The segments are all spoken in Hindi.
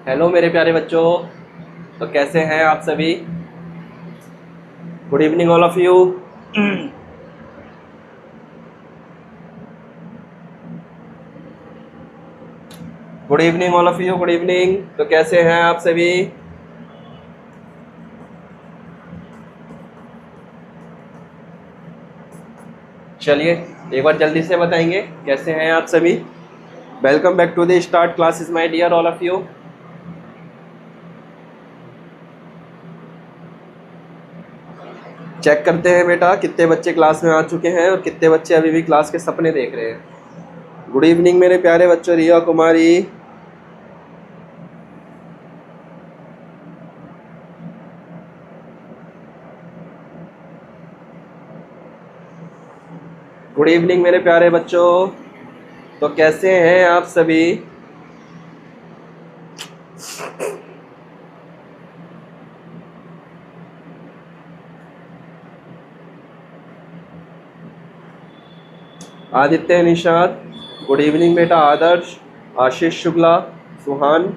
हेलो मेरे प्यारे बच्चों। तो कैसे हैं आप सभी? Good evening all of you. Good evening all of you, good evening. तो कैसे हैं आप सभी? चलिए एक बार जल्दी से बताएंगे कैसे हैं आप सभी। Welcome back to the start classes my dear all of you. Check करते हैं बेटा कितने बच्चे क्लास में आ चुके हैं और कितने बच्चे अभी भी क्लास के सपने देख रहे हैं। गुड इवनिंग मेरे प्यारे बच्चों। रिया कुमारी, गुड इवनिंग मेरे प्यारे बच्चों। तो कैसे हैं आप सभी? आदित्य निषाद, गुड इवनिंग बेटा। आदर्श, आशीष शुक्ला, सुहान,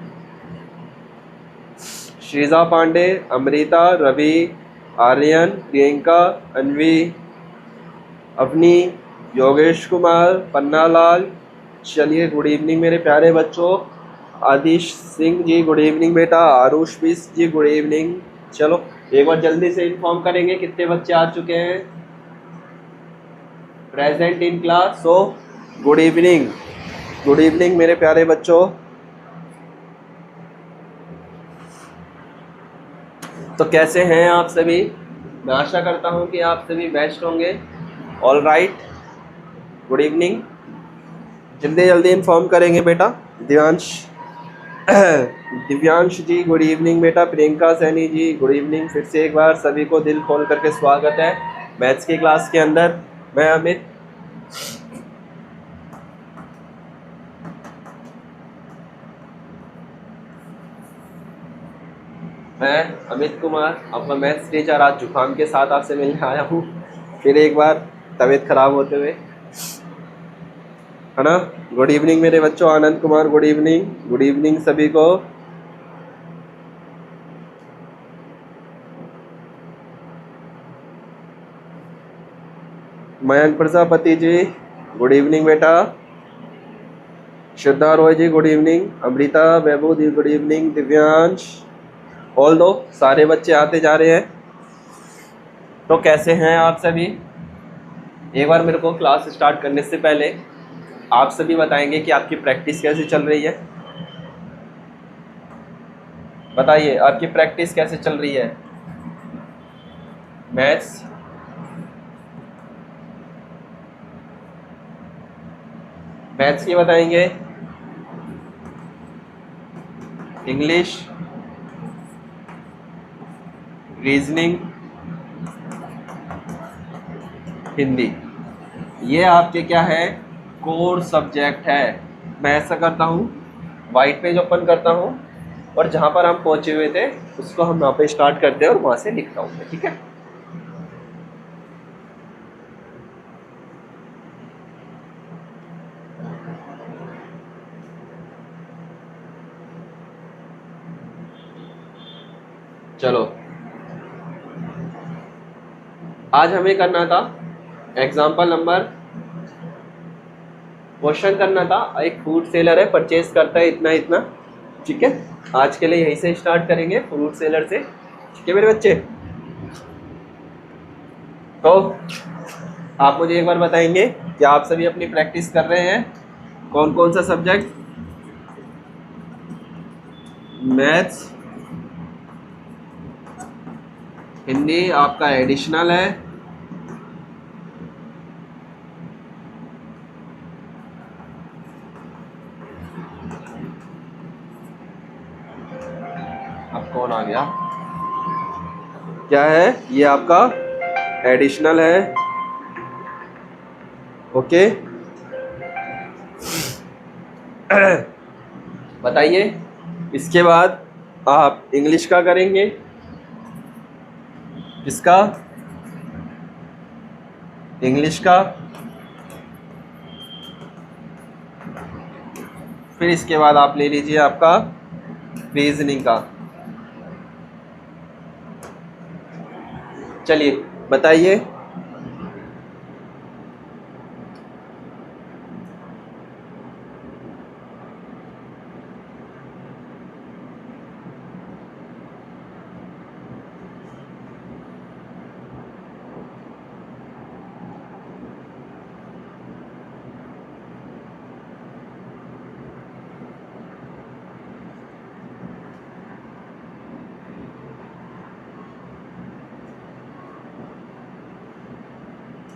श्रीजा पांडे, अमृता, रवि, आर्यन, प्रियंका, अन्वी, अवनी, योगेश कुमार, पन्नालाल। चलिए गुड इवनिंग मेरे प्यारे बच्चों। आदिश सिंह जी गुड इवनिंग बेटा। आरुष बिस जी गुड इवनिंग। चलो एक बार जल्दी से इन्फॉर्म करेंगे कितने बच्चे आ चुके हैं present in class. So good evening, good evening मेरे प्यारे बच्चों। तो कैसे हैं आप सभी? मैं आशा करता हूं कि आप सभी बेस्ट होंगे। All right, good evening. जल्दी जल्दी इन्फॉर्म करेंगे बेटा। दिव्यांश जी गुड इवनिंग बेटा। Priyanka Saini ji good evening. फिर से एक बार सभी को दिल खोल करके स्वागत है मैथ्स की क्लास के अंदर। मैं अमित कुमार, आपका मैथ्स टीचर। आज जुकाम के साथ आपसे मिलने आया हूँ फिर एक बार, तबीयत खराब होते हुए, है ना। गुड इवनिंग मेरे बच्चों। Anand Kumar good evening, good evening सभी को। मयंक प्रजापति जी गुड इवनिंग बेटा। Shraddha Roy ji good evening. Amrita Vaibhav ji good evening. Divyansh, all दो सारे बच्चे आते जा रहे हैं। तो कैसे हैं आप सभी? एक बार मेरे को क्लास स्टार्ट करने से पहले आप सभी बताएंगे कि आपकी प्रैक्टिस कैसे चल रही है। बताइए आपकी प्रैक्टिस कैसे चल रही है मैथ्स। मैथ्स की बताएंगे, इंग्लिश, रीजनिंग, हिंदी। ये आपके क्या है, कोर सब्जेक्ट है। मैं ऐसा करता हूँ, वाइट पेज ओपन करता हूँ और जहाँ पर हम पहुँचे हुए थे उसको हम यहाँ पे स्टार्ट करते हैं और वहाँ से लिखता हूँ मैं, ठीक है। चलो आज हमें करना था एग्जाम्पल नंबर, क्वेश्चन करना था। एक फ्रूट सेलर है, परचेज करता है इतना इतना, ठीक है। आज के लिए यहीं से स्टार्ट करेंगे, फ्रूट सेलर से, ठीक है मेरे बच्चे। तो आप मुझे एक बार बताएंगे कि आप सभी अपनी प्रैक्टिस कर रहे हैं कौन कौन सा सब्जेक्ट। मैथ्स, हिंदी आपका एडिशनल है, अब कौन आ गया, क्या है ये आपका एडिशनल है, ओके। बताइए इसके बाद आप इंग्लिश का करेंगे, किसका, इंग्लिश का। फिर इसके बाद आप ले लीजिए आपका रीजनिंग का। चलिए बताइए।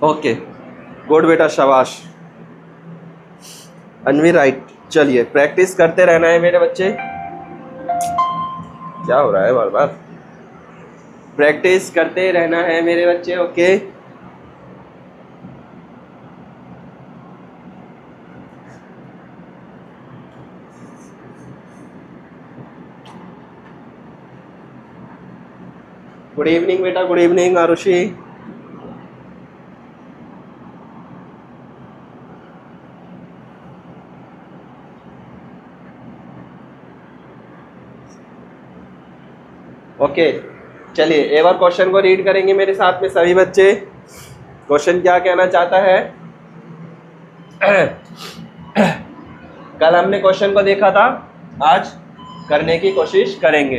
ओके, गुड बेटा, शाबाश। अनवी राइट। चलिए प्रैक्टिस करते रहना है मेरे बच्चे। क्या हो रहा है बार बार? प्रैक्टिस करते रहना है मेरे बच्चे। ओके, गुड इवनिंग बेटा, गुड इवनिंग आरुषि। ओके, चलिए एक बार क्वेश्चन को रीड करेंगे मेरे साथ में सभी बच्चे। क्वेश्चन क्या कहना चाहता है? कल हमने क्वेश्चन को देखा था, आज करने की कोशिश करेंगे।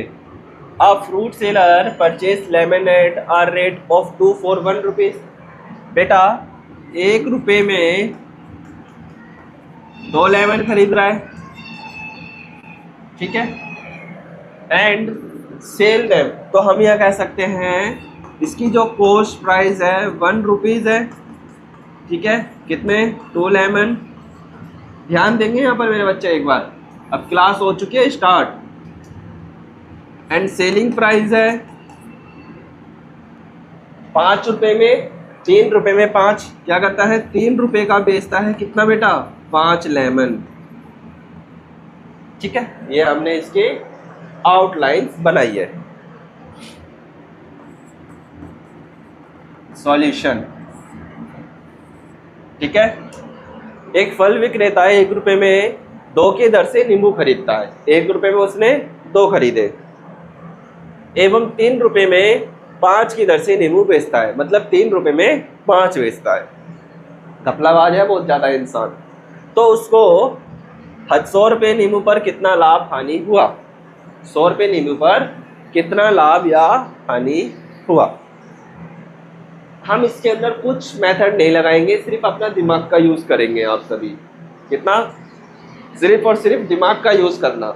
A fruit seller purchase lemon at a rate of 2 for 1 rupees. बेटा 1 रुपये में 2 लेमन खरीद रहा है, ठीक है, एंड सेल देम। तो हम यह कह सकते हैं इसकी जो कॉस्ट प्राइस है 1 रुपीज है, ठीक है। कितने? 2 लेमन। ध्यान देंगे यहाँ पर मेरे बच्चे एक बार, अब क्लास हो चुकी है स्टार्ट। एंड सेलिंग प्राइस है 5 रुपये में, 3 रुपये में 5 क्या करता है? 3 रुपये का बेचता है कितना बेटा? 5 लेमन, ठीक है। ये हमने इसके आउटलाइंस बनाई है। सॉल्यूशन, ठीक है। एक फल विक्रेता 1 रुपये में 2 की दर से नींबू खरीदता है। 1 रुपये में उसने 2 खरीदे एवं 3 रुपये में 5 की दर से नींबू बेचता है, मतलब 3 रुपये में 5 बेचता है। घपलाबाज है बहुत ज़्यादा इंसान। तो उसको 100 रुपये नींबू पर कितना लाभ हानि हुआ? 100 रुपये नींबू पर कितना लाभ या हानि हुआ? हम इसके अंदर कुछ मेथड नहीं लगाएंगे, सिर्फ अपना दिमाग का यूज़ करेंगे आप सभी। कितना? सिर्फ और सिर्फ दिमाग का यूज़ करना,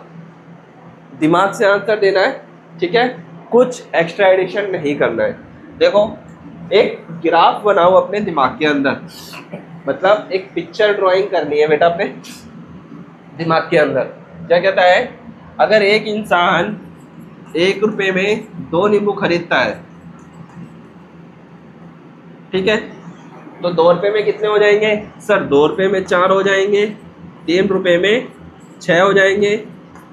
दिमाग से आंसर देना है, ठीक है। कुछ एक्स्ट्रा एडिशन नहीं करना है। देखो एक ग्राफ बनाओ अपने दिमाग के अंदर, मतलब एक पिक्चर ड्राइंग करनी है बेटा अपने दिमाग के अंदर। क्या कहता है? अगर एक इंसान 1 रुपये में 2 नींबू खरीदता है, ठीक है, तो 2 रुपये में कितने हो जाएंगे सर? 2 रुपये में 4 हो जाएंगे, 3 रुपये में 6 हो जाएंगे,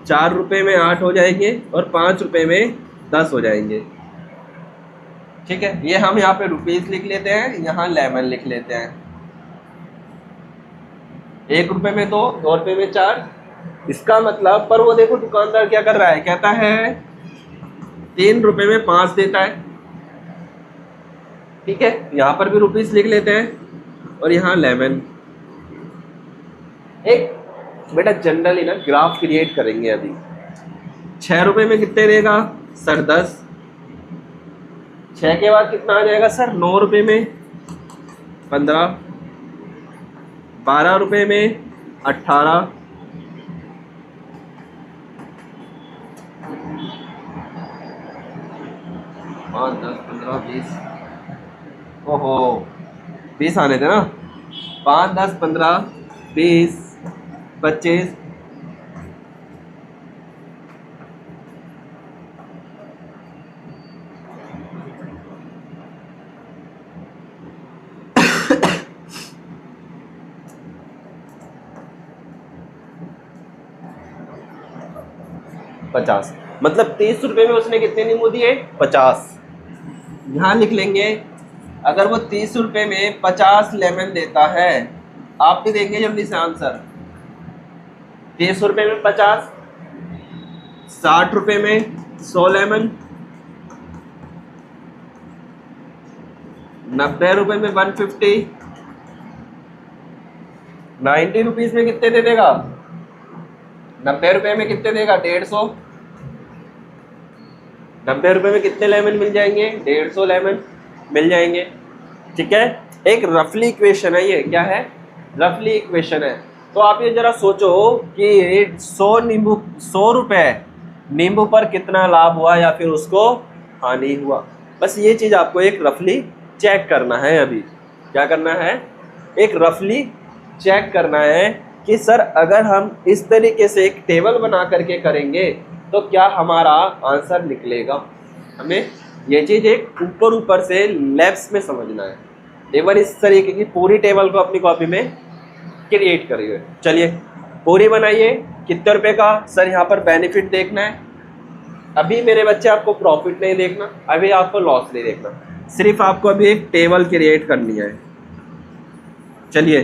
4 रुपये में 8 हो जाएंगे और 5 रुपये में 10 हो जाएंगे, ठीक है। ये हम यहाँ पे रुपीस लिख लेते हैं, यहाँ लेमन लिख लेते हैं। 1 रुपये में 2, 2 रुपये में 4, इसका मतलब। पर वो देखो दुकानदार क्या कर रहा है, कहता है 3 रुपये में 5 देता है, ठीक है। यहाँ पर भी रुपीस लिख लेते हैं और यहाँ लेमन। एक बेटा जनरली ना ग्राफ क्रिएट करेंगे अभी। 6 रुपये में कितने देगा सर? 10। 6 के बाद कितना आ जाएगा सर? 9 रुपये में 15, 12 रुपये में 18, 5, 10, 15, 20। ओहो 20 आने थे ना। 5, 10, 15, 20, 25, 50। मतलब 30 रुपये में उसने कितने नींबू दिए? 50। यहाँ लिख लेंगे अगर वो 30 रुपये में 50 लेमन देता है। आप भी देंगे जल्दी से आंसर। 30 रुपये में 50, 60 रुपए में 100 लेमन, 90 रुपए में 150, 90 रुपीज में कितने दे देगा? 90 रुपए में कितने देगा? 150। 90 रुपए में कितने लेमन मिल जाएंगे? 150 लेमन मिल जाएंगे। ठीक है, एक रफली इक्वेशन है ये। क्या है? रफली इक्वेशन है। तो आप ये जरा सोचो कि 100 रुपए नींबू पर कितना लाभ हुआ या फिर उसको हानि हुआ। बस ये चीज़ आपको एक रफली चेक करना है। अभी क्या करना है? एक रफली चेक करना है कि सर अगर हम इस तरीके से एक टेबल बना करके करेंगे तो क्या हमारा आंसर निकलेगा। हमें ये चीज़ एक ऊपर से लैब्स में समझना है। एक बार इस तरीके की पूरी टेबल को अपनी कॉपी में क्रिएट करिए। चलिए पूरी बनाइए। कितने रुपए का? सर यहाँ पर बेनिफिट देखना है। अभी मेरे बच्चे आपको प्रॉफिट नहीं देखना, अभी आपको लॉस नहीं देखना, सिर्फ आपको अभी एक टेबल क्रिएट करनी है। चलिए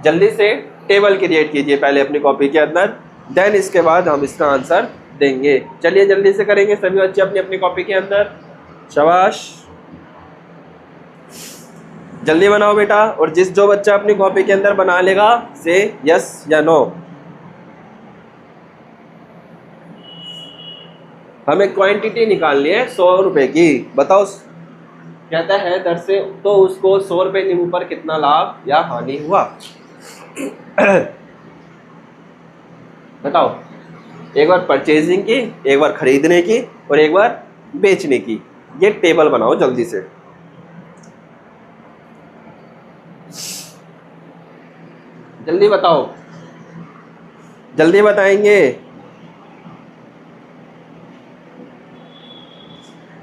जल्दी से टेबल क्रिएट कीजिए पहले अपनी कॉपी के अंदर, देन इसके बाद हम इसका आंसर देंगे। चलिए जल्दी से करेंगे सभी बच्चे अपनी अपनी कॉपी के अंदर। शाबाश, जल्दी बनाओ बेटा। और जो बच्चा अपनी कॉपी के अंदर बना लेगा से यस या नो। हमें क्वांटिटी निकालनी है 100 रुपए की। बताओ, कहता है दर से तो उसको 100 रुपए नींबू पर कितना लाभ या हानि हुआ। बताओ, एक बार परचेजिंग की, एक बार खरीदने की और एक बार बेचने की। ये टेबल बनाओ जल्दी से। जल्दी बताओ, जल्दी बताएंगे,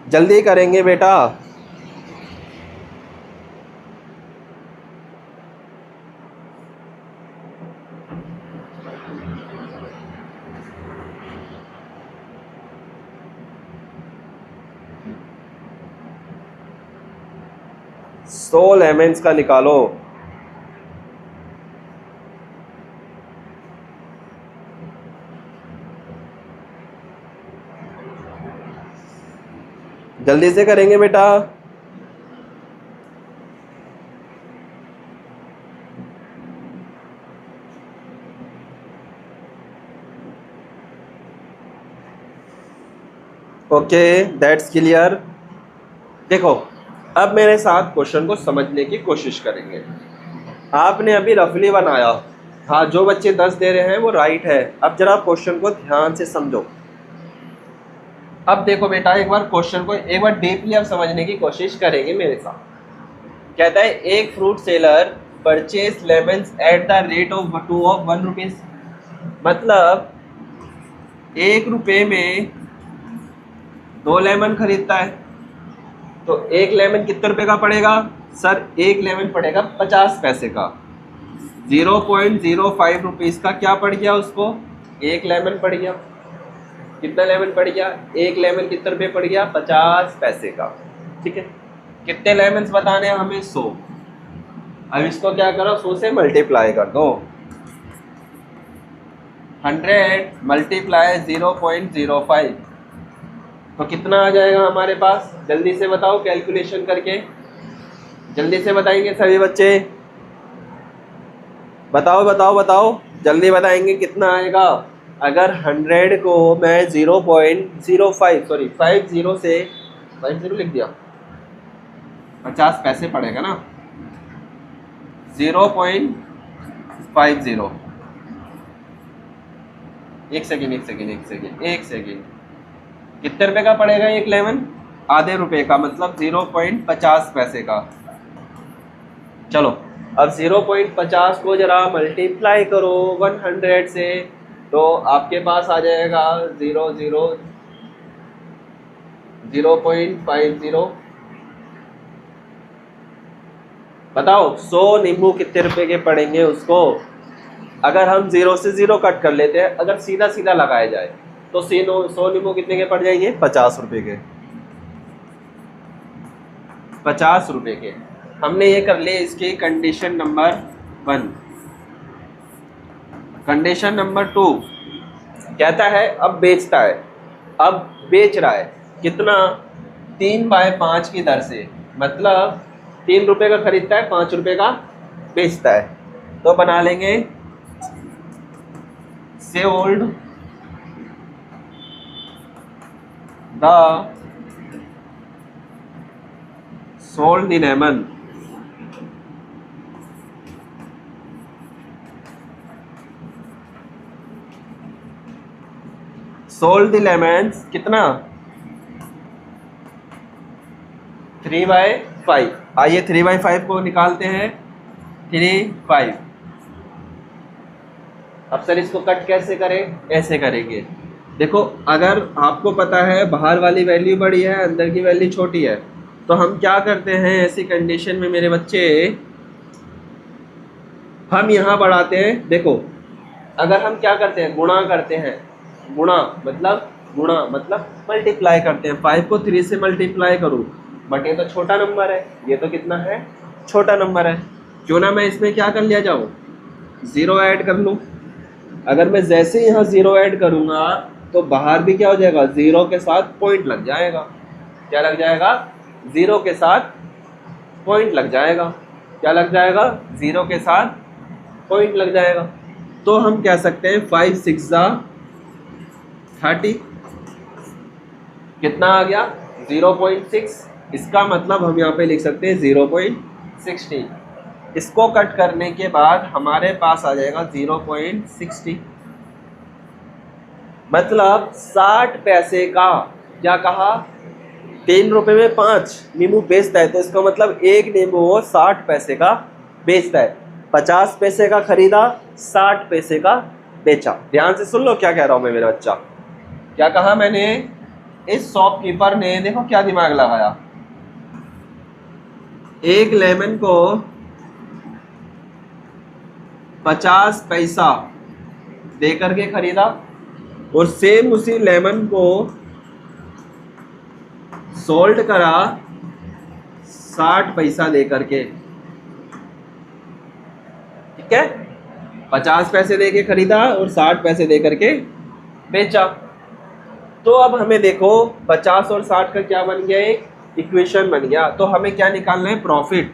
जल्दी करेंगे बेटा। सौ लेमन्स का निकालो। जल्दी से करेंगे बेटा। Okay, that's clear. देखो अब मेरे साथ क्वेश्चन को समझने की कोशिश करेंगे। आपने अभी रफली बनाया, हाँ जो बच्चे 10 दे रहे हैं वो राइट है। अब जरा क्वेश्चन को ध्यान से समझो। अब देखो बेटा, एक बार क्वेश्चन को एक बार डीपली अब समझने की कोशिश करेंगे मेरे साथ। कहता है एक fruit seller purchase lemons at the rate of 1 rupees. मतलब 1 रुपये में 2 लेमन खरीदता है, तो 1 लेमन कितने रुपए का पड़ेगा? सर 1 लेमन पड़ेगा 50 पैसे का। 0.05 रुपीज़ का क्या पड़ गया उसको? 1 लेमन पड़ गया। कितना लेमन पड़ गया? 1 लेमन कितने रुपए पड़ गया? 50 पैसे का। ठीक है, कितने लेमन्स बताने हैं हमें? 100। अब इसको क्या करो, 100 से मल्टीप्लाई कर दो। 100 मल्टीप्लाई 0.05 तो कितना आ जाएगा हमारे पास? जल्दी से बताओ कैलकुलेशन करके। जल्दी से बताएंगे सभी बच्चे, बताओ बताओ बताओ, जल्दी बताएंगे कितना आएगा। अगर 100 को मैं 0.05 सॉरी 50 से 50 लिख दिया, 50 पैसे पड़ेगा ना। 0.50, एक सेकेंड कितने रुपए का पड़ेगा 1 लेमन? आधे रुपए का, मतलब 0.50 पैसे का। चलो अब 0.50 को जरा मल्टीप्लाई करो 100 से, तो आपके पास आ जाएगा 0.50। बताओ 100 नींबू कितने रुपए के पड़ेंगे उसको? अगर हम 0 से 0 कट कर लेते हैं, अगर सीधा सीधा लगाया जाए तो 100 नींबू कितने के पड़ जाएंगे? 50 रुपए के। 50 रुपए के। हमने ये कर लिए इसकी कंडीशन नंबर 1। कंडीशन नंबर 2 कहता है अब बेचता है, अब बेच रहा है कितना, 3/5 की दर से, मतलब 3 रुपए का खरीदता है, 5 रुपए का बेचता है। तो बना लेंगे sold the lemon, sold the lemons कितना, 3/5। आइए 3/5 को निकालते हैं, 3/5। अब सर इसको कट कैसे करें, ऐसे करेंगे। देखो अगर आपको पता है बाहर वाली वैल्यू बड़ी है, अंदर की वैल्यू छोटी है, तो हम क्या करते हैं ऐसी कंडीशन में मेरे बच्चे, हम यहाँ बढ़ाते हैं। देखो अगर हम क्या करते हैं, गुणा करते हैं, गुणा मतलब मल्टीप्लाई करते हैं। 5 को 3 से मल्टीप्लाई करूँ, बट ये तो छोटा नंबर है, ये तो कितना है, छोटा नंबर है। क्यों ना मैं इसमें क्या कर लिया जाऊँ, 0 ऐड कर लूँ। अगर मैं जैसे यहाँ 0 ऐड करूँगा तो बाहर भी क्या हो जाएगा, 0 के साथ पॉइंट लग जाएगा। क्या लग जाएगा, 0 के साथ पॉइंट लग जाएगा। क्या लग जाएगा, 0 के साथ पॉइंट लग जाएगा। तो हम कह सकते हैं 5 6 30, कितना आ गया, 0.6। इसका मतलब हम यहाँ पे लिख सकते हैं 0.60। इसको कट करने के बाद हमारे पास आ जाएगा 0.60, मतलब 60 पैसे का। क्या कहा, 3 रुपए में 5 नींबू बेचता है, तो इसका मतलब एक नींबू वो 60 पैसे का बेचता है। 50 पैसे का खरीदा, 60 पैसे का बेचा। ध्यान से सुन लो क्या कह रहा हूं मैं मेरा बच्चा। क्या कहा मैंने, इस शॉपकीपर ने देखो क्या दिमाग लगाया, एक लेमन को 50 पैसा दे करके खरीदा, और सेम उसी लेमन को सोल्ड करा 60 पैसा दे करके। ठीक है, 50 पैसे दे के खरीदा और 60 पैसे दे करके बेचा। तो अब हमें देखो 50 और 60 का क्या बन गया, एक इक्वेशन बन गया। तो हमें क्या निकालना है, प्रॉफिट।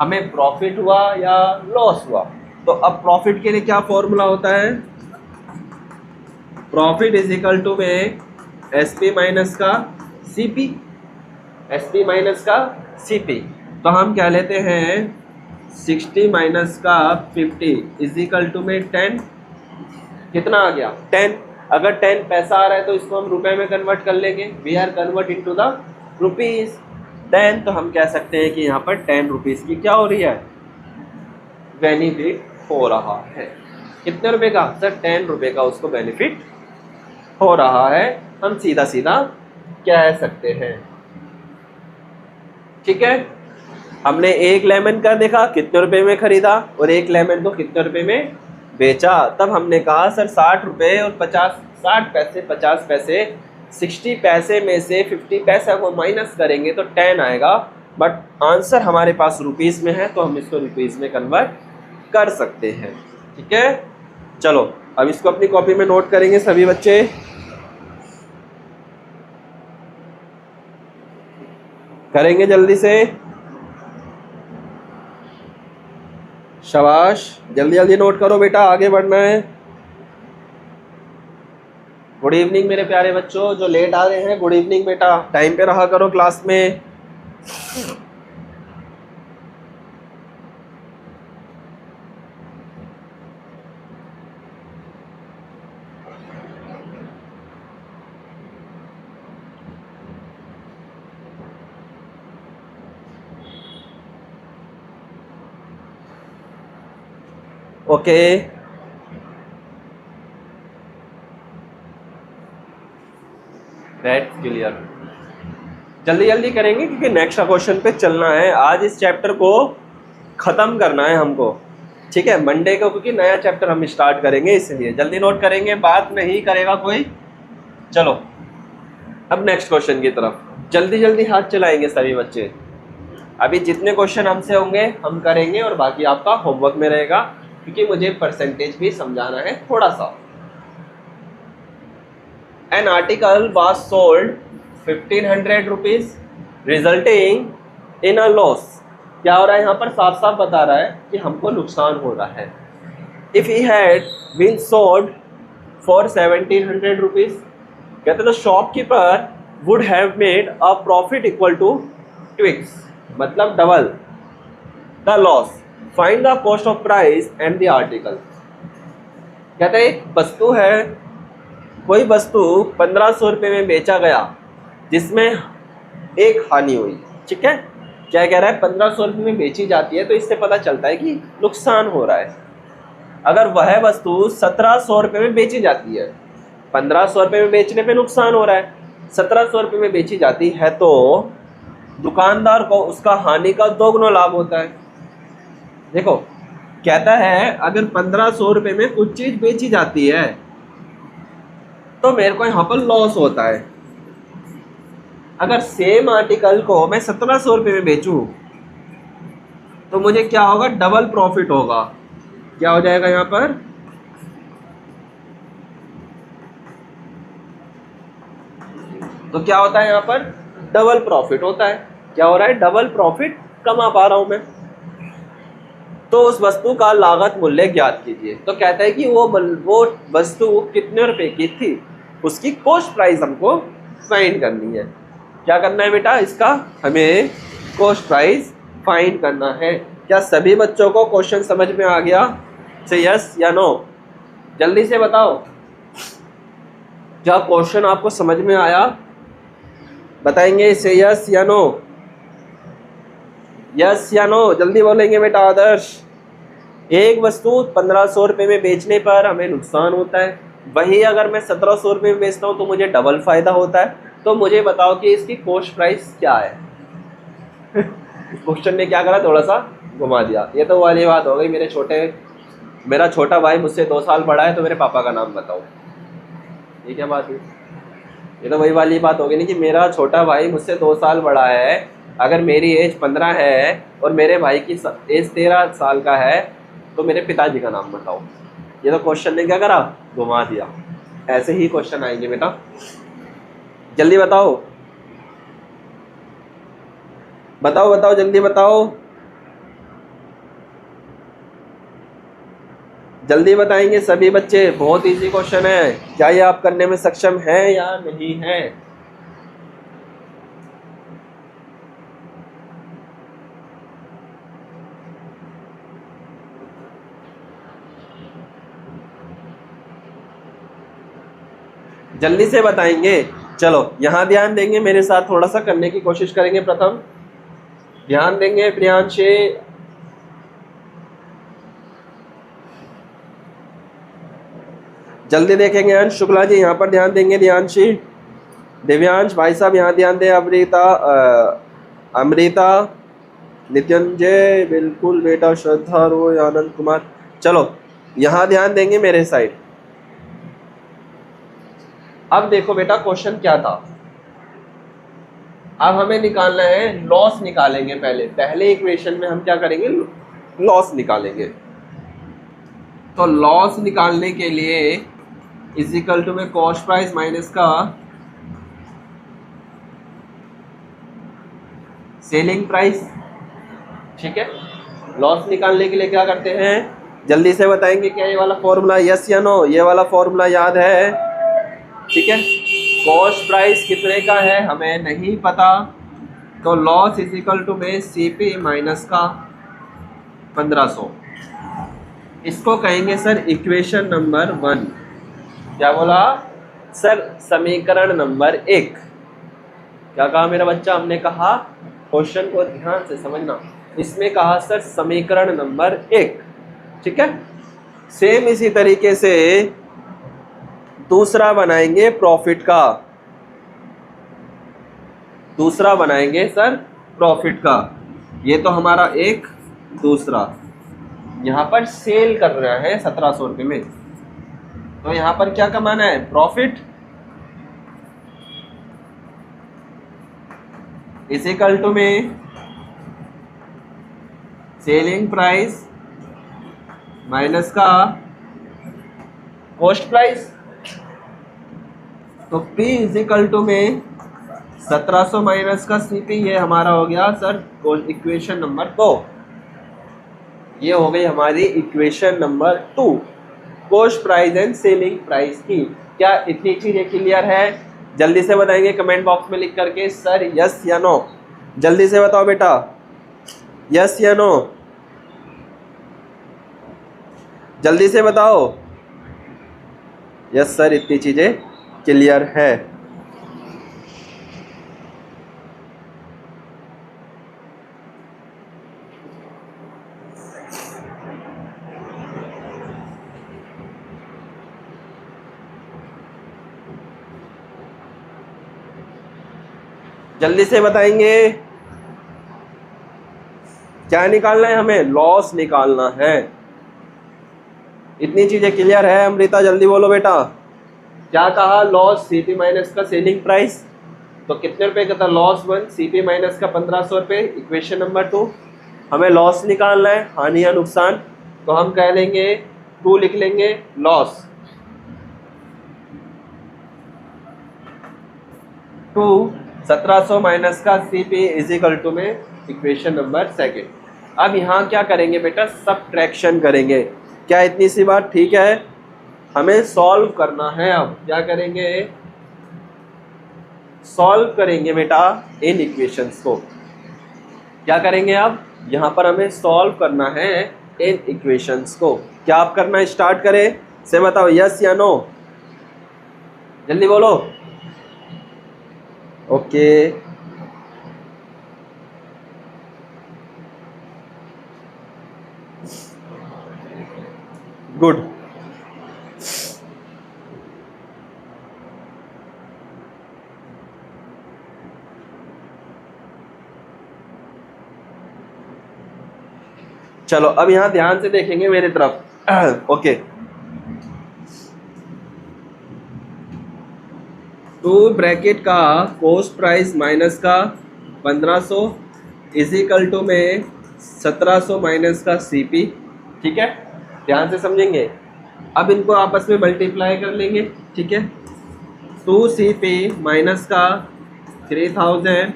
हमें प्रॉफिट हुआ या लॉस हुआ। तो अब प्रॉफिट के लिए क्या फॉर्मूला होता है, प्रॉफिट इज इक्वल टू में एसपी माइनस का सीपी, एसपी माइनस का सीपी। तो हम क्या लेते हैं 60 माइनस का 50 इज इक्वल टू में 10। कितना आ गया, 10। अगर 10 पैसा आ रहा है तो इसको हम रुपए में कन्वर्ट कर लेंगे, we are convert into the rupees. 10, तो हम कह सकते हैं कि यहाँ पर 10 रुपीज की क्या हो रही है, बेनिफिट हो रहा है। कितने रुपए का सर, 10 रुपए का उसको बेनिफिट हो रहा है, हम सीधा सीधा कह सकते हैं। ठीक है, हमने एक लेमन का देखा कितने रुपए में खरीदा और एक लेमन को कितने रुपए में बेचा। तब हमने कहा सर 60 रुपए और 60 पैसे 50 पैसे, 60 पैसे में से 50 पैसा को माइनस करेंगे तो 10 आएगा, बट आंसर हमारे पास रुपीस में है तो हम इसको रुपीस में कन्वर्ट कर सकते हैं। ठीक है, चलो अब इसको अपनी कॉपी में नोट करेंगे सभी बच्चे। करेंगे जल्दी से, शाबाश, जल्दी जल्दी नोट करो बेटा, आगे बढ़ना है। गुड इवनिंग मेरे प्यारे बच्चों, जो लेट आ रहे हैं गुड इवनिंग बेटा, टाइम पे रहा करो क्लास में। Okay, that's clear. जल्दी जल्दी करेंगे क्योंकि नेक्स्ट क्वेश्चन पे चलना है। आज इस चैप्टर को ख़त्म करना है हमको। ठीक है, मंडे को क्योंकि नया चैप्टर हम स्टार्ट करेंगे, इसलिए जल्दी नोट करेंगे, बात नहीं करेगा कोई। चलो अब नेक्स्ट क्वेश्चन की तरफ जल्दी जल्दी हाथ चलाएंगे सभी बच्चे। अभी जितने क्वेश्चन हमसे होंगे हम करेंगे और बाकी आपका होमवर्क में रहेगा, क्योंकि मुझे परसेंटेज भी समझाना है थोड़ा सा। An article was sold 1500 rupees resulting in a loss. क्या हो रहा है यहाँ पर, साफ साफ बता रहा है कि हमको नुकसान हो रहा है। If he had been sold for 1700 rupees, कहते the shopkeeper would have made a profit equal to twice, मतलब double the loss. Find the cost of price and the article. कहते हैं एक वस्तु है, कोई वस्तु 1500 रुपये में बेचा गया जिसमें एक हानि हुई, ठीक है। क्या कह रहा है, 1500 रुपये में बेची जाती है तो इससे पता चलता है कि नुकसान हो रहा है। अगर वह वस्तु 1700 रुपये में बेची जाती है, 1500 रुपये में बेचने पे नुकसान हो रहा है, 1700 रुपये में बेची जाती है तो दुकानदार को उसका हानि का दोगुना लाभ होता है। देखो कहता है अगर 1500 रुपये में कुछ चीज बेची जाती है तो मेरे को यहाँ पर लॉस होता है। अगर सेम आर्टिकल को मैं 1700 रुपये में बेचूं तो मुझे क्या होगा, डबल प्रॉफिट होगा। क्या हो जाएगा यहाँ पर, तो क्या होता है यहाँ पर, डबल प्रॉफिट होता है। क्या हो रहा है, डबल प्रॉफिट कमा पा रहा हूं मैं। तो उस वस्तु का लागत मूल्य ज्ञात कीजिए। तो कहता है कि वो वस्तु कितने रुपए की थी, उसकी कॉस्ट प्राइस हमको फाइंड करनी है। क्या करना है बेटा, इसका हमें कॉस्ट प्राइस फाइंड करना है। क्या सभी बच्चों को क्वेश्चन समझ में आ गया? से यस या नो, जल्दी से बताओ। क्या क्वेश्चन आपको समझ में आया, बताएंगे से यस या नो, यस या नो, जल्दी बोलेंगे बेटा। आदर्श, एक वस्तु 1500 रुपये में बेचने पर हमें नुकसान होता है, वही अगर मैं 1700 रुपये में बेचता हूँ तो मुझे डबल फायदा होता है। तो मुझे बताओ कि इसकी कॉस्ट प्राइस क्या है। क्वेश्चन ने क्या करा, थोड़ा सा घुमा दिया। ये तो वाली बात हो गई, मेरा छोटा भाई मुझसे 2 साल बड़ा है तो मेरे पापा का नाम बताओ, ये क्या बात है। ये तो वही वाली बात हो गई नहीं कि मेरा छोटा भाई मुझसे 2 साल बड़ा है, अगर मेरी एज 15 है और मेरे भाई की एज 13 साल का है तो मेरे पिताजी का नाम बताओ। ये तो क्वेश्चन ने क्या करा, घुमा दिया। ऐसे ही क्वेश्चन आएंगे बेटा, जल्दी बताओ, बताओ बताओ, जल्दी बताओ, जल्दी बताएंगे सभी बच्चे। बहुत इजी क्वेश्चन है, क्या ये आप करने में सक्षम हैं या नहीं है? जल्दी से बताएंगे। चलो यहाँ ध्यान देंगे, मेरे साथ थोड़ा सा करने की कोशिश करेंगे। प्रथम ध्यान देंगे प्रियांश, जल्दी देखेंगे। अंश शुक्ला जी यहाँ पर ध्यान देंगे, ध्यानशी, दिव्यांश भाई साहब यहाँ ध्यान दें, अमृता, नित्यांजय, बिल्कुल बेटा, श्रद्धा, रोय, आनंद कुमार। चलो यहाँ ध्यान देंगे मेरे साइड। अब देखो बेटा क्वेश्चन क्या था, अब हमें निकालना है लॉस निकालेंगे। पहले इक्वेशन में हम क्या करेंगे, लॉस निकालेंगे। तो लॉस निकालने के लिए इज इक्वल टू में कॉस्ट प्राइस माइनस का सेलिंग प्राइस, ठीक है। लॉस निकालने के लिए क्या करते हैं, जल्दी से बताएंगे। क्या ये वाला फॉर्मूला, यस या नो, ये वाला फॉर्मूला याद है, ठीक है। कॉस्ट प्राइस कितने का है हमें नहीं पता, तो लॉस इज इक्वल टू में सीपी माइनस का 1500। इसको कहेंगे सर इक्वेशन नंबर 1। क्या बोला सर, समीकरण नंबर 1। क्या कहा मेरा बच्चा, हमने कहा क्वेश्चन को ध्यान से समझना। इसमें कहा सर समीकरण नंबर 1, ठीक है। सेम इसी तरीके से दूसरा बनाएंगे प्रॉफिट का, दूसरा बनाएंगे सर प्रॉफिट का। ये तो हमारा एक, दूसरा यहाँ पर सेल कर रहा है 1700 रुपये में, तो यहाँ पर क्या कमाना है, प्रॉफिट इज इक्वल टू में सेलिंग प्राइस माइनस का कॉस्ट प्राइस। तो P इज इक्वल टू में 1700 माइनस का CP, ये हमारा हो गया सर इक्वेशन नंबर 2। ये हो गई हमारी equation number 2 cost price and selling price की। क्या इतनी चीजें क्लियर है? जल्दी से बताएंगे कमेंट बॉक्स में लिख करके सर यस या नो। जल्दी से बताओ बेटा, यस या नो, जल्दी से बताओ। यस सर, इतनी चीजें क्लियर है। जल्दी से बताएंगे। क्या निकालना है हमें? लॉस निकालना है। इतनी चीजें क्लियर है अमृता? जल्दी बोलो बेटा। क्या कहा? लॉस CP माइनस का सेलिंग प्राइस, तो कितने रुपए का था? लॉस 1, CP माइनस का 1500 रुपये। इक्वेशन नंबर 2 हमें लॉस निकालना है, हानि या नुकसान, तो हम कह लेंगे 2 लिख लेंगे लॉस। 2 1700 माइनस का CP इज इक्वल टू में इक्वेशन नंबर 2। अब यहाँ क्या करेंगे बेटा? सबट्रैक्शन करेंगे। क्या इतनी सी बात ठीक है? हमें सॉल्व करना है। अब क्या करेंगे? सॉल्व करेंगे बेटा इन इक्वेशंस को। क्या करेंगे? अब यहाँ पर हमें सॉल्व करना है इन इक्वेशंस को। क्या आप करना स्टार्ट करें? से बताओ यस या नो, जल्दी बोलो। Okay, good. चलो अब यहां ध्यान से देखेंगे मेरी तरफ। ओके, तो ब्रैकेट का कॉस्ट प्राइस माइनस का 1500 इज इक्वल टू में 1700 माइनस का CP। ठीक है, ध्यान से समझेंगे। अब इनको आपस में मल्टीप्लाई कर लेंगे। ठीक है, 2CP माइनस का 3000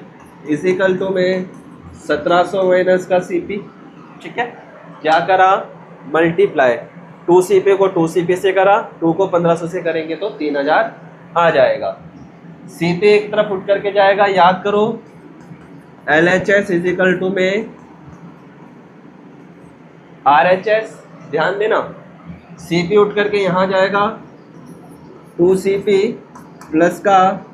इज इक्वल टू में 1700 माइनस का CP। ठीक है, क्या करा? मल्टीप्लाई। 2CP को 2CP से करा, 2 को 1500 से करेंगे तो 3000 आ जाएगा। CP एक तरफ उठ करके जाएगा, याद करो LHS इज इक्वल टू में RHS। ध्यान देना, CP उठ करके यहाँ जाएगा, 2CP प्लस का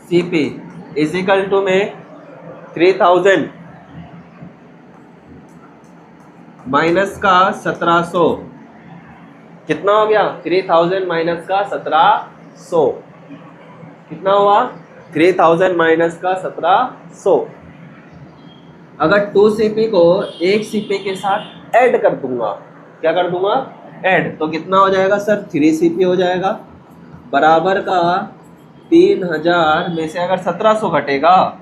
CP इज इक्वल टू में 3000 माइनस का 1700। कितना हो गया? 3000 माइनस का 1700 कितना हुआ? 3000 माइनस का 1700। अगर 2CP को 1CP के साथ ऐड कर दूंगा, क्या कर दूंगा? ऐड, तो कितना हो जाएगा सर? 3CP हो जाएगा। बराबर का 3000 में से अगर 1700 घटेगा,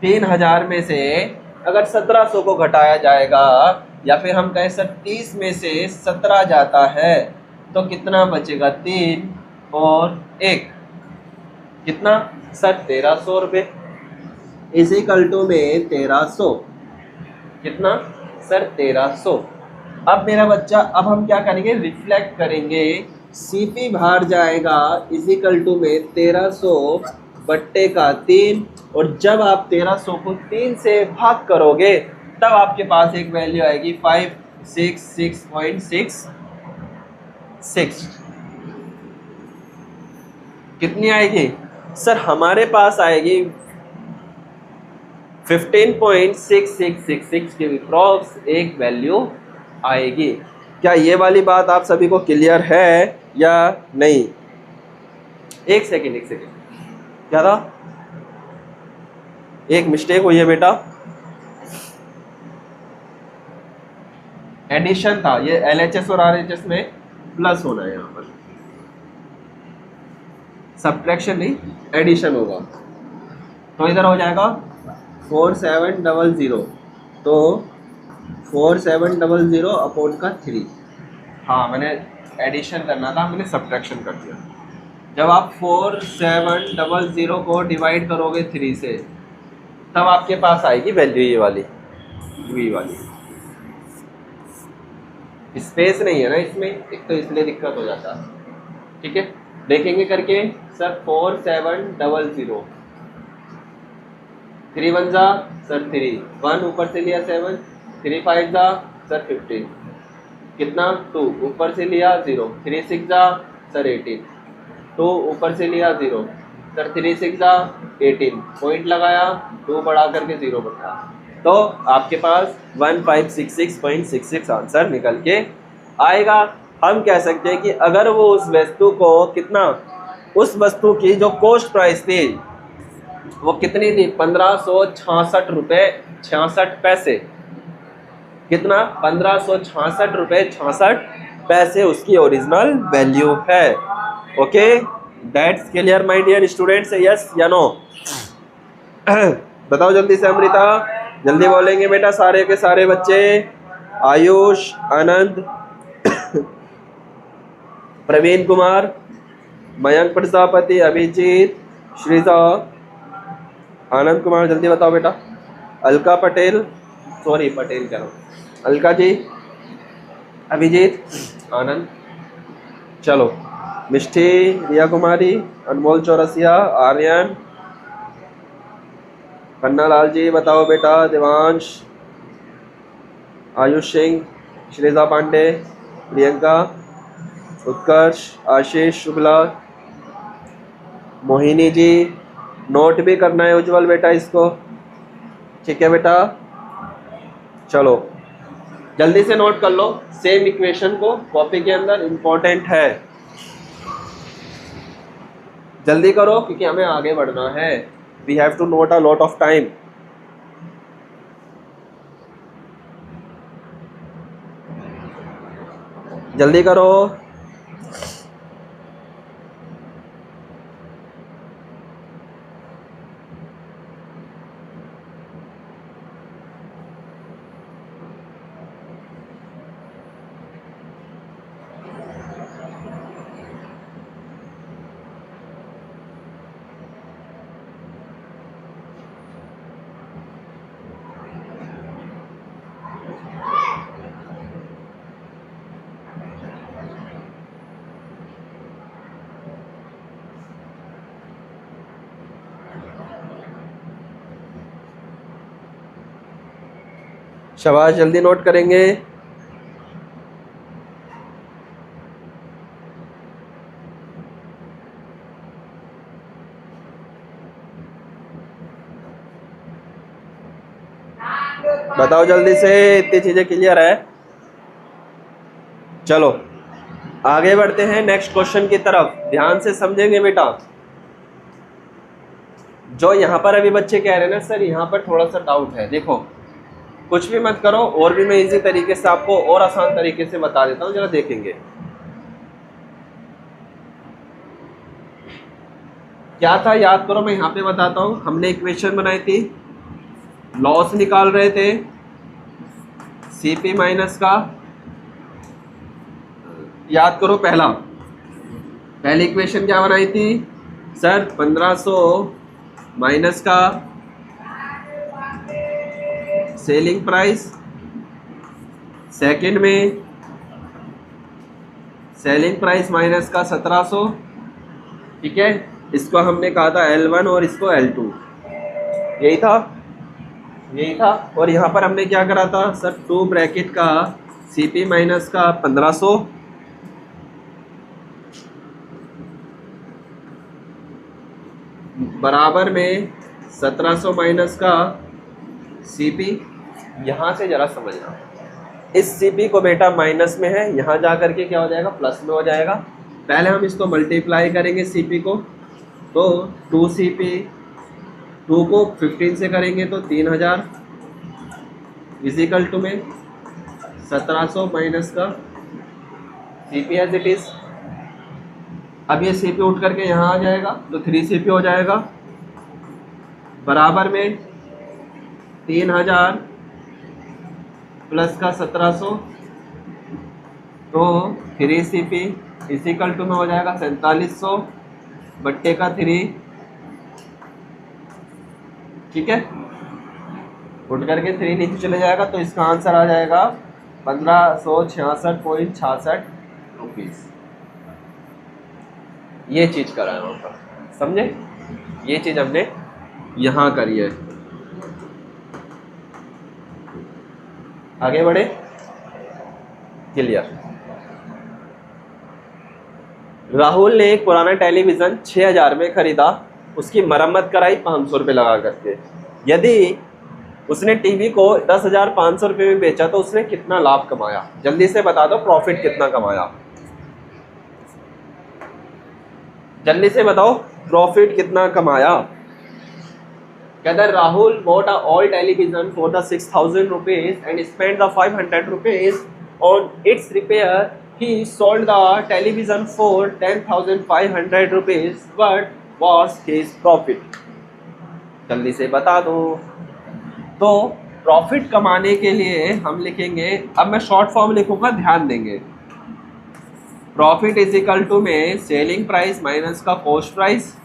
3000 में से अगर 1700 को घटाया जाएगा, या फिर हम कहें सर 30 में से 17 जाता है, तो कितना बचेगा? 3 और 1 कितना सर? 1300 रुपये इज इक्वल टू में 1300। कितना सर? 1300। अब मेरा बच्चा, अब हम क्या करेंगे? रिफ्लेक्ट करेंगे। CP बाहर जाएगा इज इक्वल टू में 1300 बट्टे का 3, और जब आप 1300 को 3 से भाग करोगे तब आपके पास एक वैल्यू आएगी 566.66। कितनी आएगी सर? हमारे पास आएगी 15.6666 के अप्रॉक्स एक वैल्यू आएगी। क्या ये वाली बात आप सभी को क्लियर है या नहीं? एक सेकेंड, क्या था? एक मिस्टेक हुई है बेटा, एडिशन था। ये LHS और RHS में प्लस होना है, यहाँ पर सब्ट्रैक्शन नहीं, एडिशन होगा। तो इधर हो जाएगा 4700, तो 4700 अपॉन का 3। हाँ मैंने एडिशन करना था, मैंने सब्ट्रैक्शन कर दिया। जब आप 4700 को डिवाइड करोगे 3 से, तब आपके पास आएगी वैल्यू ये वाली, वी वाली। स्पेस नहीं है ना इसमें, एक तो इसलिए दिक्कत हो जाता है। ठीक है, देखेंगे करके। सर 4700, 3 1 जा सर 3, 1 ऊपर से लिया 7, 3 5 जा सर 15, कितना 2 ऊपर से लिया 0, 3 6 जा सर 18, 2 ऊपर से लिया 0 सर 3 6 जा 18, पॉइंट लगाया 2 बढ़ा करके 0 बढ़ा, तो आपके पास 1566.66 आंसर निकल के आएगा। हम कह सकते हैं कि अगर वो उस वस्तु को कितना, उस वस्तु की जो कॉस्ट प्राइस थी वो कितनी थी, 1566 रुपये 66 पैसे। कितना, 1566 रुपये 66 पैसे उसकी ओरिजिनल वैल्यू है। Okay, that's clear my dear students, yes या नो? बताओ जल्दी से अमृता, जल्दी बोलेंगे बेटा सारे के सारे बच्चे। आयुष, आनंद, प्रवीण कुमार, मयंक प्रजापति, अभिजीत, श्रीजा, आनंद कुमार, जल्दी बताओ बेटा। अलका पटेल, सॉरी पटेल कह रहा हूँ, अलका जी, अभिजीत, आनंद, चलो, मिष्टी, रिया कुमारी, अनमोल चौरसिया, आर्यन, पन्ना लाल जी बताओ बेटा, देवांश, आयुष सिंह, श्रीजा पांडे, प्रियंका, उत्कर्ष, आशीष शुक्ला, मोहिनी जी, नोट भी करना है उज्जवल बेटा इसको, ठीक है बेटा। चलो जल्दी से नोट कर लो, सेम इक्वेशन को कॉपी के अंदर, इंपॉर्टेंट है, जल्दी करो क्योंकि हमें आगे बढ़ना है। We have to note a lot of time. जल्दी करो। शाबाश, जल्दी नोट करेंगे। बताओ जल्दी से, इतनी चीजें क्लियर है? चलो आगे बढ़ते हैं नेक्स्ट क्वेश्चन की तरफ, ध्यान से समझेंगे बेटा। जो यहाँ पर अभी बच्चे कह रहे हैं ना सर यहाँ पर थोड़ा सा डाउट है, देखो कुछ भी मत करो, और भी मैं इजी तरीके से आपको और आसान तरीके से बता देता हूँ, जरा देखेंगे। क्या था याद करो, मैं यहाँ पे बताता हूँ। हमने इक्वेशन बनाई थी, लॉस निकाल रहे थे सीपी माइनस का, याद करो पहली इक्वेशन क्या बनाई थी सर, 1500 माइनस का सेलिंग प्राइस, सेकंड में सेलिंग प्राइस माइनस का 1700, ठीक है, इसको हमने कहा था L1 और इसको L2, यही था। और यहाँ पर हमने क्या करा था सर, 2 ब्रैकेट का सीपी माइनस का 1500 बराबर में 1700 माइनस का सीपी। यहाँ से जरा समझना, इस सीपी को बेटा माइनस में है, यहाँ जा करके क्या हो जाएगा, प्लस में हो जाएगा। पहले हम इसको मल्टीप्लाई करेंगे सीपी को, तो 2 सीपी, 2 को 15 से करेंगे तो 3000 इजिकल टू में 1700 माइनस का सीपी एज इट इज। अब ये सीपी उठ करके यहाँ आ जाएगा तो 3 सीपी हो जाएगा, बराबर में 3000 प्लस का 1700, तो 3CP इजिकल टू में हो जाएगा 4700 बट्टे का 3। ठीक है, उठ करके 3 नीचे चले जाएगा, तो इसका आंसर आ जाएगा 1566.66 रुपीज। ये चीज कराया होगा, समझे? ये चीज हमने यहां करी है। आगे बढ़े, क्लियर। राहुल ने एक पुराना टेलीविजन 6000 में खरीदा, उसकी मरम्मत कराई 500 रुपये लगा करके। यदि उसने टीवी को 10,500 रुपये में बेचा तो उसने कितना लाभ कमाया? जल्दी से बता दो, प्रॉफिट कितना कमाया? जल्दी से बताओ, प्रॉफिट कितना कमाया? कहता है Rahul bought a old television for the 6,000 rupees and spent the 500 rupees on its repair. He sold the television for 10,500 rupees. What was his profit? जल्दी से बता दो। तो प्रॉफिट कमाने के लिए हम लिखेंगे, अब मैं शॉर्ट फॉर्म लिखूंगा, ध्यान देंगे। प्रॉफिट इज इक्वल टू में सेलिंग प्राइस माइनस का कॉस्ट प्राइस।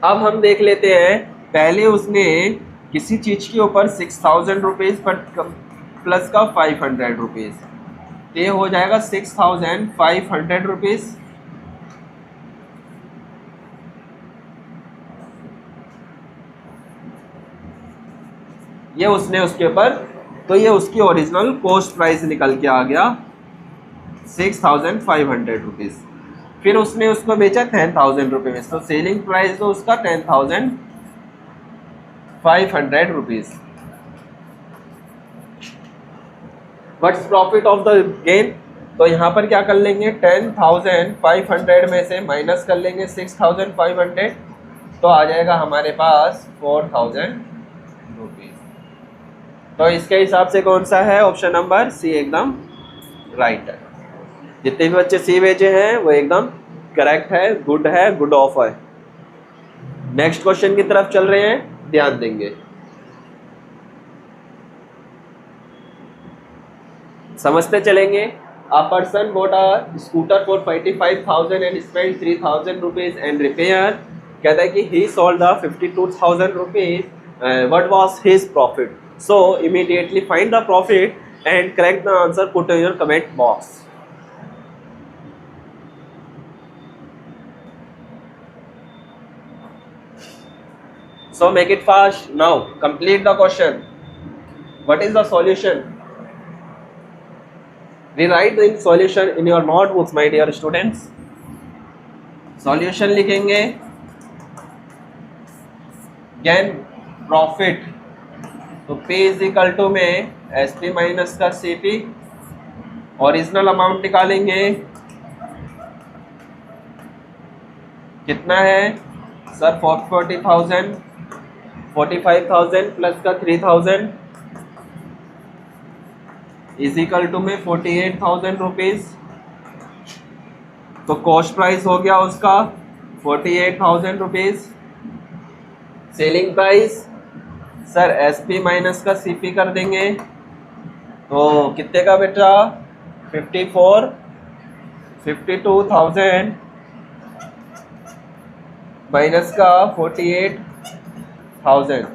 अब हम देख लेते हैं, पहले उसने किसी चीज के ऊपर 6,000 रुपीज पर प्लस का 500 रुपीज, ये हो जाएगा 6,500 रुपीज। ये उसने उसके ऊपर, तो ये उसकी ओरिजिनल कॉस्ट प्राइस निकल के आ गया 6,500 रुपीज। फिर उसने उसको बेचा 10,000 रुपये में, तो सेलिंग प्राइस तो उसका 10,500 rupees. What's profit of the gain? तो यहाँ पर क्या कर लेंगे, 10,500 में से माइनस कर लेंगे 6,500, तो आ जाएगा हमारे पास 4,000 रुपीज। तो इसके हिसाब से कौन सा है? ऑप्शन नंबर सी एकदम राइट है। जितने भी बच्चे सी भेजे हैं वो एकदम करेक्ट है, गुड ऑफ है। नेक्स्ट क्वेश्चन की तरफ चल रहे हैं, ध्यान देंगे, समझते चलेंगे। A person bought a scooter for 45,000 and spend 3,000 rupees and repair. कहता है कि ही sold the 52,000 rupees, what was his profit? So immediately find the profit and correct the answer, put in your comment box. So make it fast now. Complete the question. What is the solution? Rewrite the solution in your notebooks, my dear students. Solution लिखेंगे, gain profit, तो P is equal to में SP माइनस का CP, ओरिजिनल अमाउंट निकालेंगे, कितना है सर? 40,000, 45,000 प्लस का 3,000 इज इक्वल टू में 48,000 रुपीज। तो कॉस्ट प्राइस हो गया उसका 48,000 rupees. Selling price sir SP minus का सीपी कर देंगे, तो कितने का बेटा? 52,000 माइनस का 48,000।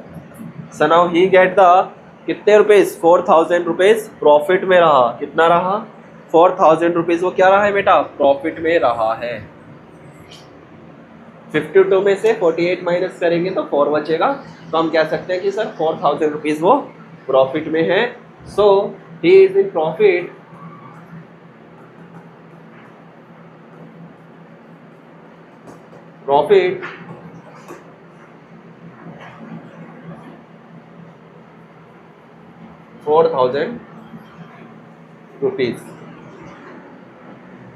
So now he get the कितने रुपीज? 4,000 रुपीज प्रॉफिट में रहा। कितना रहा? 4,000 रुपीज। वो क्या रहा है बेटा? प्रॉफिट में रहा है। 52 में से 48 माइनस करेंगे तो 4 बचेगा, तो हम कह सकते हैं कि सर 4,000 रुपीज वो प्रॉफिट में है। So he is in profit profit ₹4,000।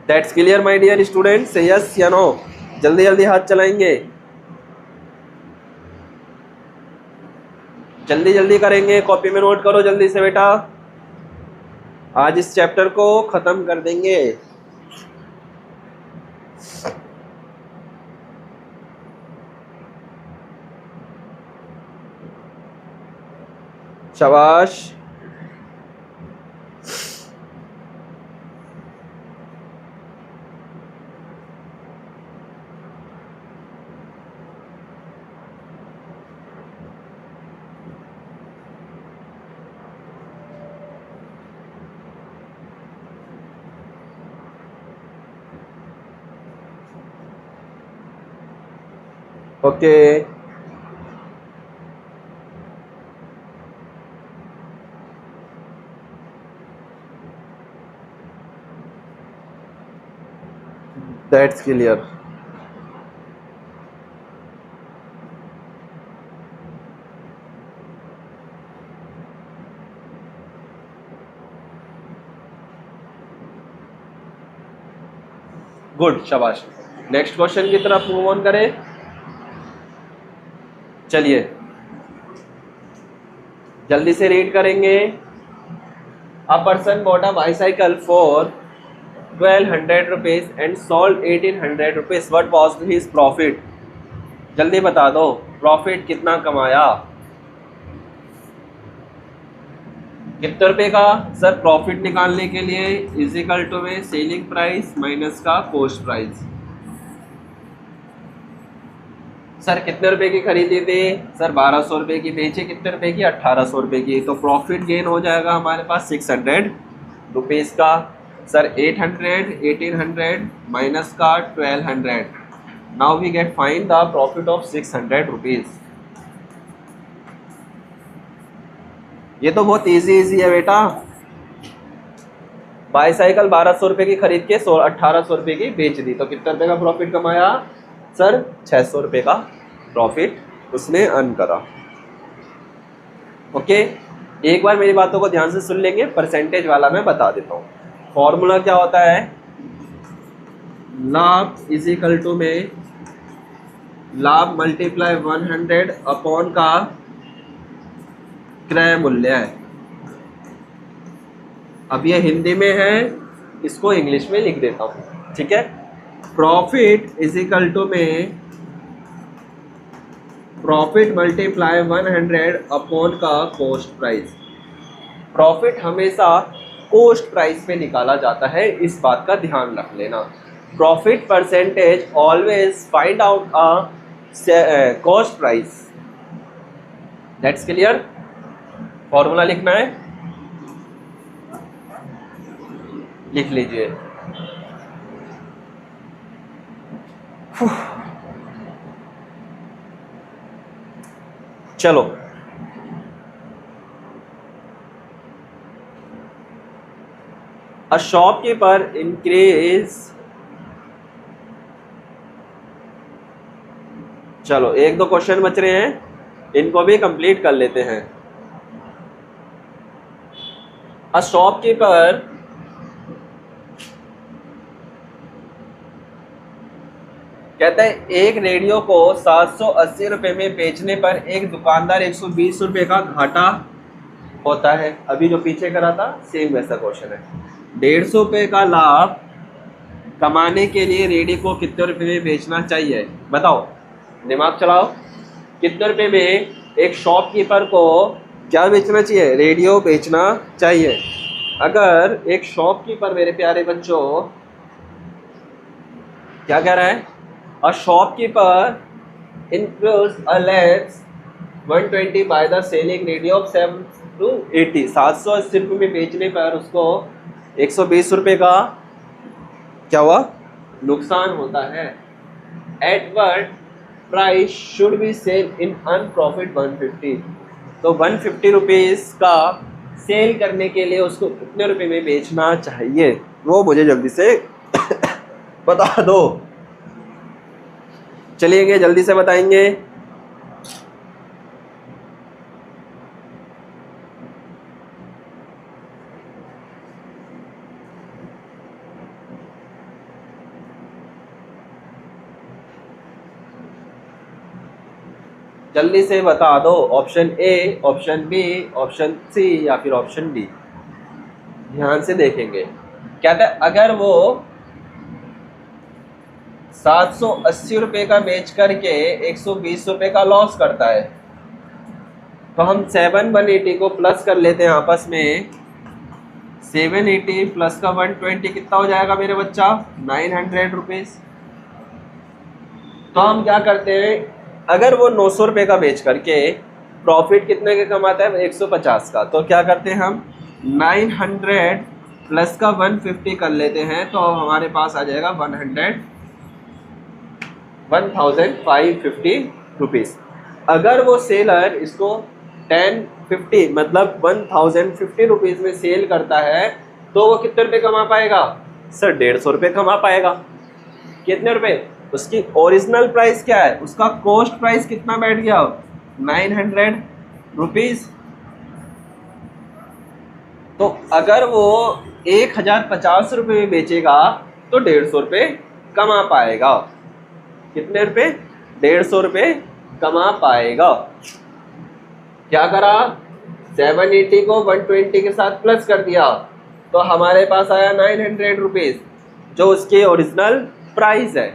That's clear my dear student? Say yes या नो? जल्दी जल्दी हाथ चलाएंगे, जल्दी जल्दी करेंगे, कॉपी में नोट करो जल्दी से बेटा। आज इस चैप्टर को खत्म कर देंगे। शाबाश। Okay, that's clear. गुड, शाबाश। नेक्स्ट क्वेश्चन की तरफ मूव ऑन करें। चलिए जल्दी से रीड करेंगे। A person bought a bicycle for 1200 rupees and sold 1800 rupees, what was his profit? जल्दी बता दो, प्रॉफिट कितना कमाया? कितने रुपए का? सर प्रॉफिट निकालने के लिए इज इक्वल टू में सेलिंग प्राइस माइनस का कॉस्ट प्राइस। सर कितने रुपए की खरीदी थी? सर 1200 रुपए की। बेचे कितने रुपए की? 1800 रुपए की। तो प्रॉफिट गेन हो जाएगा हमारे पास 600 रुपीज का। सर 800 1800 माइनस का 1200, now we get find the profit of 600 rupees. ये तो बहुत इजी है बेटा। बाईसाइकिल 1200 रुपए की खरीद के 1800 रुपए की बेच दी, तो कितने रुपए का प्रॉफिट कमाया? सर 600 रुपए का प्रॉफिट उसने अर्न करा। ओके, एक बार मेरी बातों को ध्यान से सुन लेंगे, परसेंटेज वाला मैं बता देता हूँ। फॉर्मूला क्या होता है? लाभ इज इक्वल टू में लाभ मल्टीप्लाई 100 अपॉन का क्रय मूल्य है। अब ये हिंदी में है, इसको इंग्लिश में लिख देता हूँ, ठीक है। प्रॉफिट इज इक्वल टू में प्रॉफिट मल्टीप्लाई 100 अपॉन का कॉस्ट प्राइस। प्रॉफिट हमेशा कॉस्ट प्राइस पे निकाला जाता है, इस बात का ध्यान रख लेना। Profit percentage always find out a cost price. That's clear. Formula लिखना है, लिख लीजिए। चलो अ शॉपकीपर इंक्रीज, चलो एक दो क्वेश्चन बच रहे हैं, इनको भी कंप्लीट कर लेते हैं। अ शॉपकीपर कहते हैं एक रेडियो को 780 रुपए में बेचने पर एक दुकानदार 120 रुपए का घाटा होता है। अभी जो पीछे करा था सेम वैसा क्वेश्चन है। 150 रुपए का लाभ कमाने के लिए रेडियो को कितने रुपए में बेचना चाहिए? बताओ, दिमाग चलाओ। कितने रुपए में एक शॉपकीपर को क्या बेचना चाहिए? रेडियो बेचना चाहिए। अगर एक शॉपकीपर, मेरे प्यारे बच्चों, क्या कह रहा है? A shopkeeper incurs a less 120 by the selling radio of 7 to 80। 780 रुपये में बेचने पर उसको 120 रुपये का क्या हुआ? नुकसान होता है। At what price should be sell in unprofit 150। तो 150 रुपीज़ का सेल करने के लिए उसको कितने रुपए में बेचना चाहिए, वो मुझे जल्दी से बता दो। चलिए जल्दी से बताएंगे। जल्दी से बता दो। Option A, option B, option C या फिर ऑप्शन डी। ध्यान से देखेंगे। कहता है अगर वो 780 रुपये का बेच करके 120 रुपये का लॉस करता है, तो हम 180 को प्लस कर लेते हैं आपस में। 780 प्लस का 120 कितना हो जाएगा मेरे बच्चा? 900 रुपीज़। तो हम क्या करते हैं, अगर वो 900 रुपये का बेच करके प्रॉफिट कितने का कमाता है? 150 का। तो क्या करते हैं हम, 900 प्लस का 150 कर लेते हैं, तो हमारे पास आ जाएगा 1550 रुपीज़। अगर वो सेलर इसको 1050 मतलब 1050 रुपीज़ में सेल करता है तो वो कितने रुपए कमा पाएगा सर? 150 रुपये कमा पाएगा। कितने रुपए? उसकी ओरिजिनल प्राइस क्या है, उसका कॉस्ट प्राइस कितना बैठ गया? 900 रुपीज़। तो अगर वो 1050 रुपये में बेचेगा तो 150 रुपये कमा पाएगा। कितने रुपए? 150 रुपये कमा पाएगा। क्या करा? 780 को 120 के साथ प्लस कर दिया तो हमारे पास आया 900 रुपीज़, जो उसकी ओरिजिनल प्राइस है।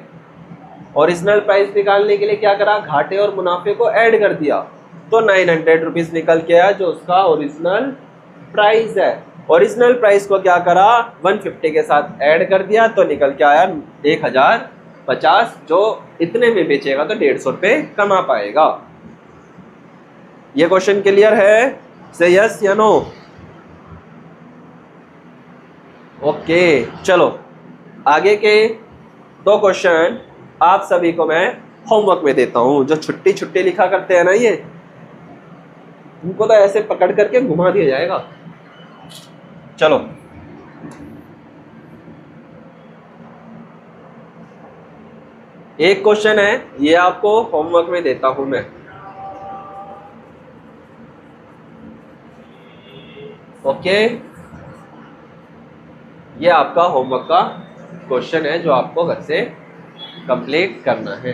ओरिजिनल प्राइस निकालने के लिए क्या करा? घाटे और मुनाफे को ऐड कर दिया तो 900 रुपीज़ निकल के आया, जो उसका ओरिजिनल प्राइस है। ओरिजिनल प्राइस को क्या करा? 150 के साथ ऐड कर दिया तो निकल के आया 1050, जो इतने में बेचेगा तो 150 रुपये कमा पाएगा। ये क्वेश्चन क्लियर है? से यस या नो? ओके, चलो आगे के 2 क्वेश्चन आप सभी को मैं होमवर्क में देता हूं। जो छुट्टी छुट्टी लिखा करते हैं ना, ये उनको तो ऐसे पकड़ करके घुमा दिया जाएगा। चलो, एक क्वेश्चन है, ये आपको होमवर्क में देता हूं मैं। ओके, ये आपका होमवर्क का क्वेश्चन है जो आपको घर से कंप्लीट करना है।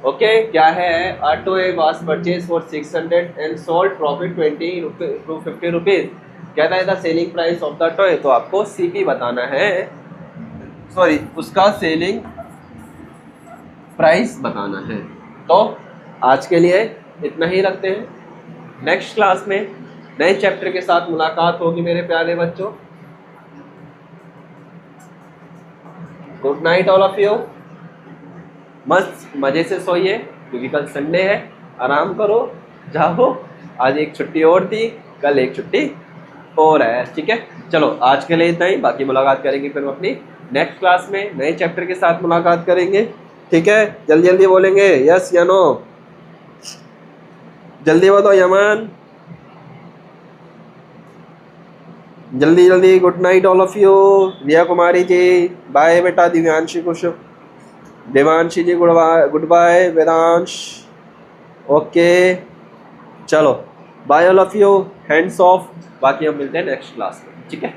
ओके, क्या है? A toy was purchase for 600 and sold profit 50 rupees. कहता है the selling price of the toy. तो आपको सीपी बताना है, सॉरी उसका सेलिंग प्राइस बताना है। तो आज के लिए इतना ही रखते हैं। नेक्स्ट क्लास में नए चैप्टर के साथ मुलाकात होगी मेरे प्यारे बच्चों। Good night all of you. मस्त मजे से सोइए क्योंकि कल संडे है, आराम करो, जाओ। आज एक छुट्टी और थी, कल एक छुट्टी और है, ठीक है। चलो आज के लिए इतना ही, बाकी मुलाकात करेंगे फिर हम अपनी नेक्स्ट क्लास में नए चैप्टर के साथ मुलाकात करेंगे, ठीक है। जल्दी जल्दी बोलेंगे यस या नो, जल्दी बोलो यमन, जल्दी जल्दी। Good night all of you. Riya Kumari ji bye बेटा, दिव्यांशी कुछ, Devanshi ji good bye, Vedansh okay. चलो bye all of you, hands off. बाकी हम मिलते हैं नेक्स्ट क्लास में, ठीक है।